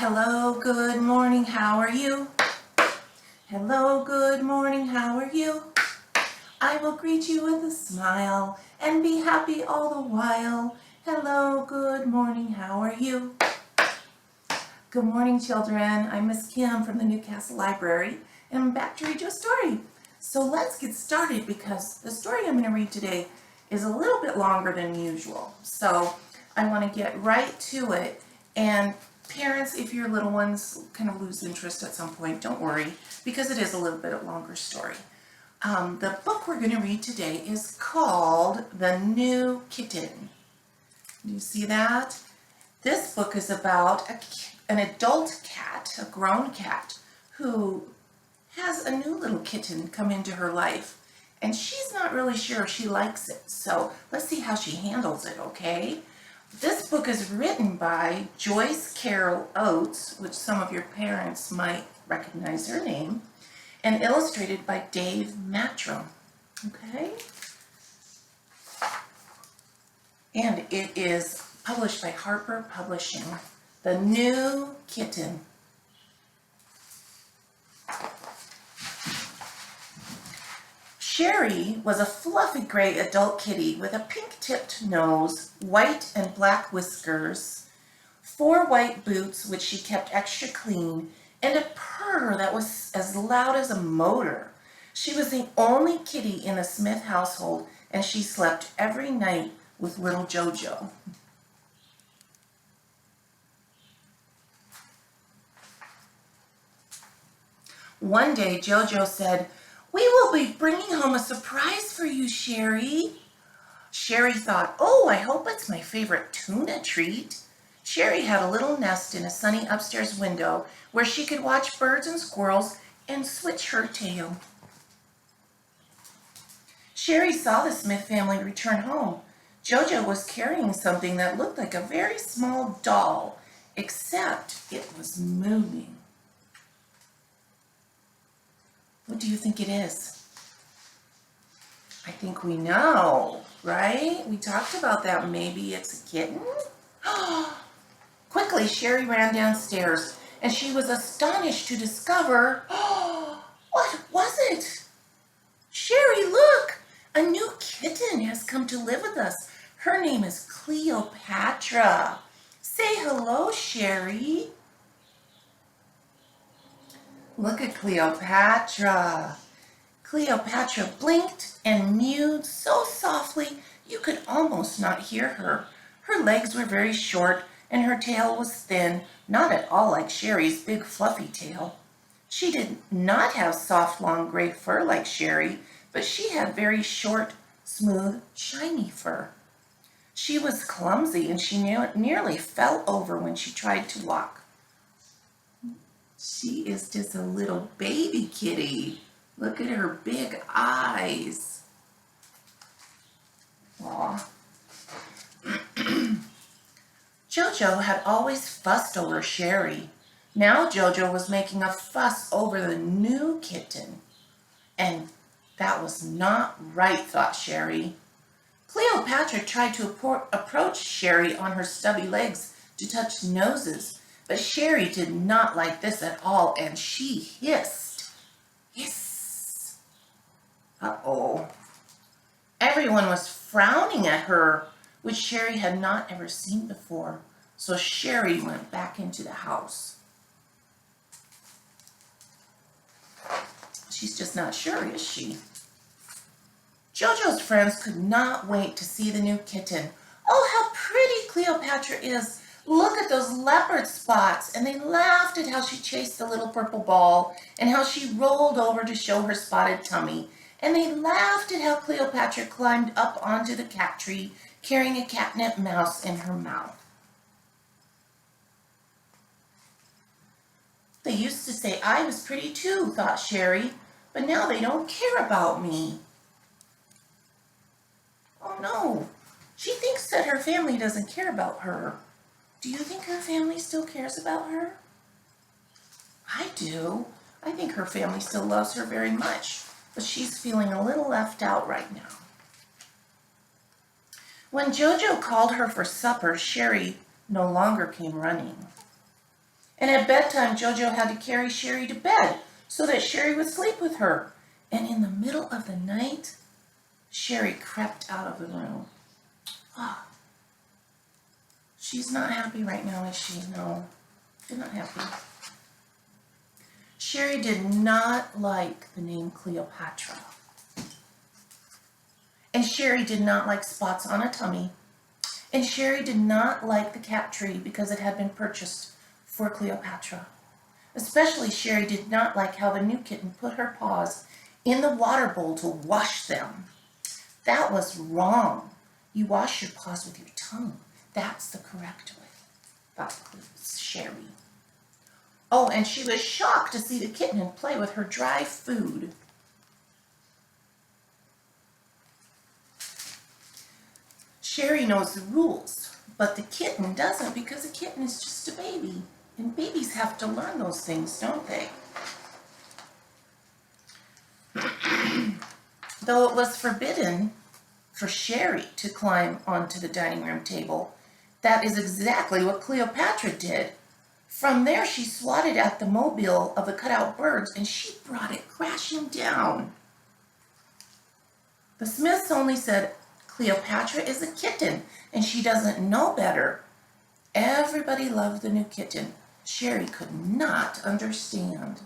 Hello, good morning, how are you? Hello, good morning, how are you? I will greet you with a smile and be happy all the while. Hello, good morning, how are you? Good morning, children. I'm Miss Kim from the Newcastle Library, and I'm back to read you a story. So let's get started because the story I'm going to read today is a little bit longer than usual. So I want to get right to it. And parents, if your little ones kind of lose interest at some point, don't worry, because it is a little bit of a longer story. The book we're going to read today is called The New Kitten. Do you see that? This book is about an adult cat, a grown cat, who has a new little kitten come into her life. And she's not really sure if she likes it. So let's see how she handles it, okay? This book is written by Joyce Carol Oates, which some of your parents might recognize her name, and illustrated by Dave Matram, okay? And it is published by Harper Publishing. The New Kitten. Sherry was a fluffy gray adult kitty with a pink-tipped nose, white and black whiskers, 4 white boots which she kept extra clean, and a purr that was as loud as a motor. She was the only kitty in the Smith household, and she slept every night with little Jojo. One day, Jojo said, "We will be bringing home a surprise for you, Sherry." Sherry thought, "Oh, I hope it's my favorite tuna treat." Sherry had a little nest in a sunny upstairs window where she could watch birds and squirrels and switch her tail. Sherry saw the Smith family return home. Jojo was carrying something that looked like a very small doll, except it was moving. What do you think it is? I think we know, right? We talked about that. Maybe it's a kitten? Quickly, Sherry ran downstairs, and she was astonished to discover, what was it? Sherry, look! A new kitten has come to live with us. Her name is Cleopatra. Say hello, Sherry. Look at Cleopatra. Cleopatra blinked and mewed so softly you could almost not hear her. Her legs were very short and her tail was thin, not at all like Sherry's big fluffy tail. She did not have soft long gray fur like Sherry, but she had very short, smooth, shiny fur. She was clumsy and she nearly fell over when she tried to walk. She is just a little baby kitty. Look at her big eyes. Aw. Jojo had always fussed over Sherry. Now Jojo was making a fuss over the new kitten. And that was not right, thought Sherry. Cleopatra tried to approach Sherry on her stubby legs to touch noses, but Sherry did not like this at all, and she hissed. Hiss. Uh-oh. Everyone was frowning at her, which Sherry had not ever seen before, so Sherry went back into the house. She's just not sure, is she? Jojo's friends could not wait to see the new kitten. "Oh, how pretty Cleopatra is! Look at those leopard spots!" And they laughed at how she chased the little purple ball and how she rolled over to show her spotted tummy. And they laughed at how Cleopatra climbed up onto the cat tree carrying a catnip mouse in her mouth. They used to say I was pretty too, thought Sherry, but now they don't care about me. Oh no, she thinks that her family doesn't care about her. Do you think her family still cares about her? I do. I think her family still loves her very much, but she's feeling a little left out right now. When Jojo called her for supper, Sherry no longer came running. And at bedtime, Jojo had to carry Sherry to bed so that Sherry would sleep with her. And in the middle of the night, Sherry crept out of the room. Ah, she's not happy right now, is she? No, she's not happy. Sherry did not like the name Cleopatra. And Sherry did not like spots on a tummy. And Sherry did not like the cat tree because it had been purchased for Cleopatra. Especially Sherry did not like how the new kitten put her paws in the water bowl to wash them. That was wrong. You wash your paws with your tongue. That's the correct way, thought Sherry. Oh, and she was shocked to see the kitten play with her dry food. Sherry knows the rules, but the kitten doesn't because the kitten is just a baby. And babies have to learn those things, don't they? Though it was forbidden for Sherry to climb onto the dining room table, that is exactly what Cleopatra did. From there, she swatted at the mobile of the cutout birds, and she brought it crashing down. The Smiths only said, Cleopatra is a kitten, and she doesn't know better. Everybody loved the new kitten. Sherry could not understand.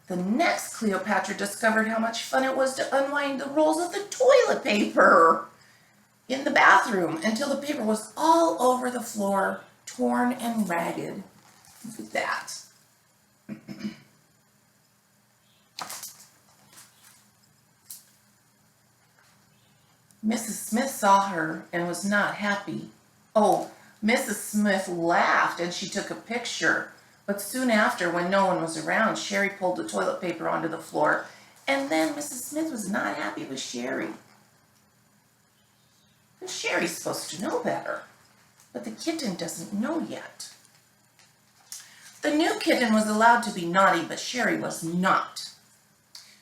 The next Cleopatra discovered how much fun it was to unwind the rolls of the toilet paper in the bathroom until the paper was all over the floor, torn and ragged. Look at that. Mrs. Smith saw her and was not happy. Oh, Mrs. Smith laughed and she took a picture. But soon after, when no one was around, Sherry pulled the toilet paper onto the floor, and then Mrs. Smith was not happy with Sherry. And Sherry's supposed to know better, but the kitten doesn't know yet. The new kitten was allowed to be naughty, but Sherry was not.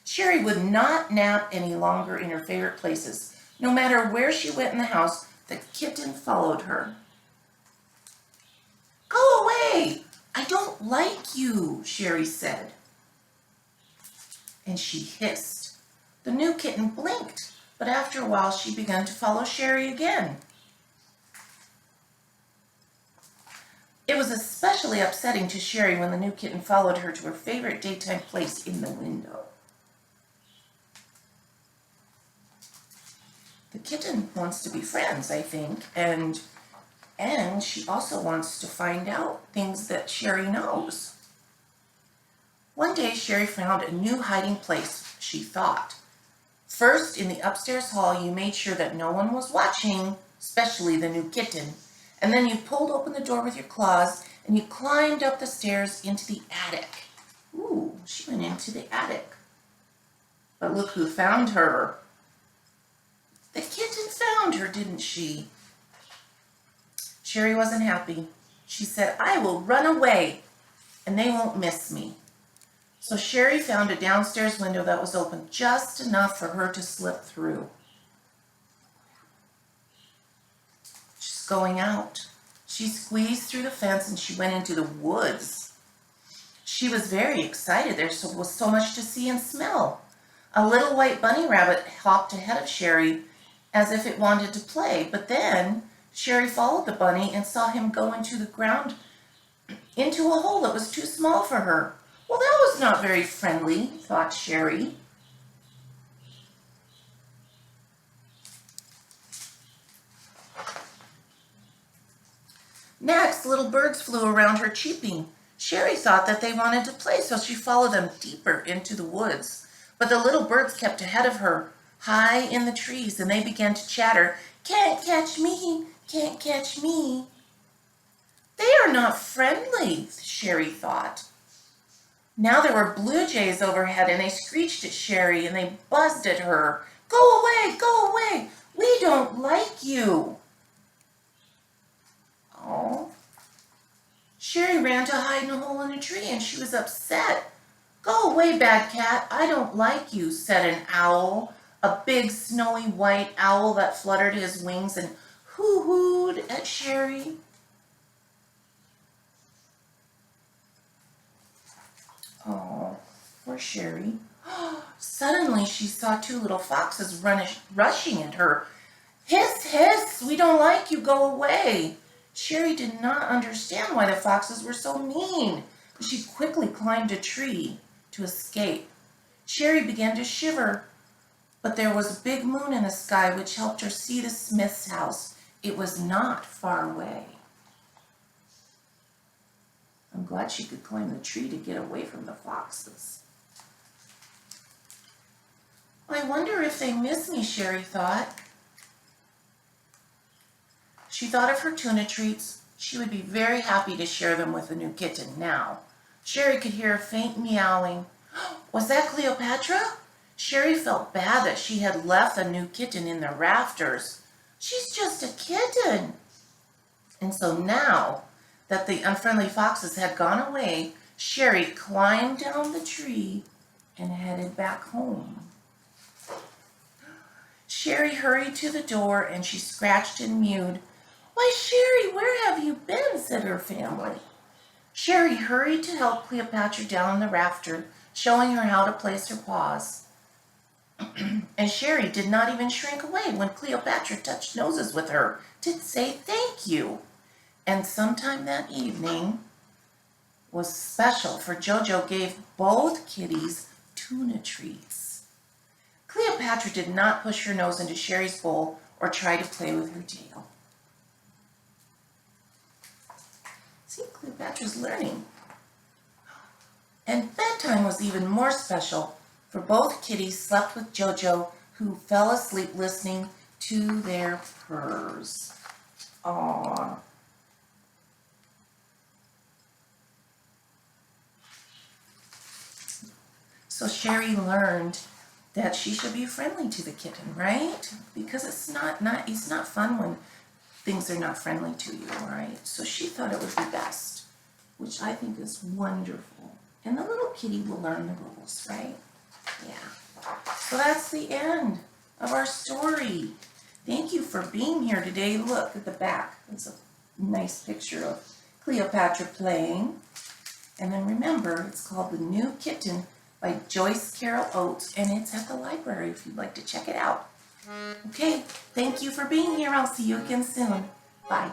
Sherry would not nap any longer in her favorite places. No matter where she went in the house, the kitten followed her. Go away! I don't like you, Sherry said. And she hissed. The new kitten blinked, but after a while she began to follow Sherry again. It was especially upsetting to Sherry when the new kitten followed her to her favorite daytime place in the window. The kitten wants to be friends, I think, and she also wants to find out things that Sherry knows. One day, Sherry found a new hiding place, she thought. First, in the upstairs hall, you made sure that no one was watching, especially the new kitten. And then you pulled open the door with your claws, and you climbed up the stairs into the attic. Ooh, she went into the attic. But look who found her. The kitten found her, didn't she? Sherry wasn't happy. She said, I will run away, and they won't miss me. So Sherry found a downstairs window that was open just enough for her to slip through. She's going out. She squeezed through the fence and she went into the woods. She was very excited. There was so much to see and smell. A little white bunny rabbit hopped ahead of Sherry as if it wanted to play, but then Sherry followed the bunny and saw him go into the ground, into a hole that was too small for her. Well, that was not very friendly, thought Sherry. Next, little birds flew around her cheeping. Sherry thought that they wanted to play, so she followed them deeper into the woods. But the little birds kept ahead of her, high in the trees, and they began to chatter, Can't catch me, can't catch me. They are not friendly, Sherry thought. Now there were blue jays overhead, and they screeched at Sherry, and they buzzed at her. Go away, we don't like you. Oh. Sherry ran to hide in a hole in a tree, and she was upset. Go away, bad cat, I don't like you, said an owl a big snowy white owl that fluttered his wings and hoo-hooed at Sherry. Oh, poor Sherry. Suddenly she saw two little foxes rushing at her. Hiss, hiss, we don't like you, go away. Sherry did not understand why the foxes were so mean, but she quickly climbed a tree to escape. Sherry began to shiver, but there was a big moon in the sky which helped her see the Smith's house. It was not far away. I'm glad she could climb the tree to get away from the foxes. I wonder if they miss me, Sherry thought. She thought of her tuna treats. She would be very happy to share them with the new kitten now. Sherry could hear a faint meowing. Was that Cleopatra? Sherry felt bad that she had left the new kitten in the rafters. She's just a kitten. And so now that the unfriendly foxes had gone away, Sherry climbed down the tree and headed back home. Sherry hurried to the door and she scratched and mewed. Why, Sherry, where have you been? Said her family. Sherry hurried to help Cleopatra down the rafter, showing her how to place her paws. And Sherry did not even shrink away when Cleopatra touched noses with her to say thank you. And sometime that evening was special, for Jojo gave both kitties tuna treats. Cleopatra did not push her nose into Sherry's bowl or try to play with her tail. See, Cleopatra's learning. And bedtime was even more special, for both kitties slept with Jojo, who fell asleep listening to their purrs. Aww. So Sherry learned that she should be friendly to the kitten, right? Because it's not fun when things are not friendly to you, right? So she thought it would be best, which I think is wonderful. And the little kitty will learn the rules, right? Yeah. So that's the end of our story. Thank you for being here today. Look at the back. It's a nice picture of Cleopatra playing. And then remember, it's called The New Kitten by Joyce Carol Oates, and it's at the library if you'd like to check it out. Okay, thank you for being here. I'll see you again soon. Bye.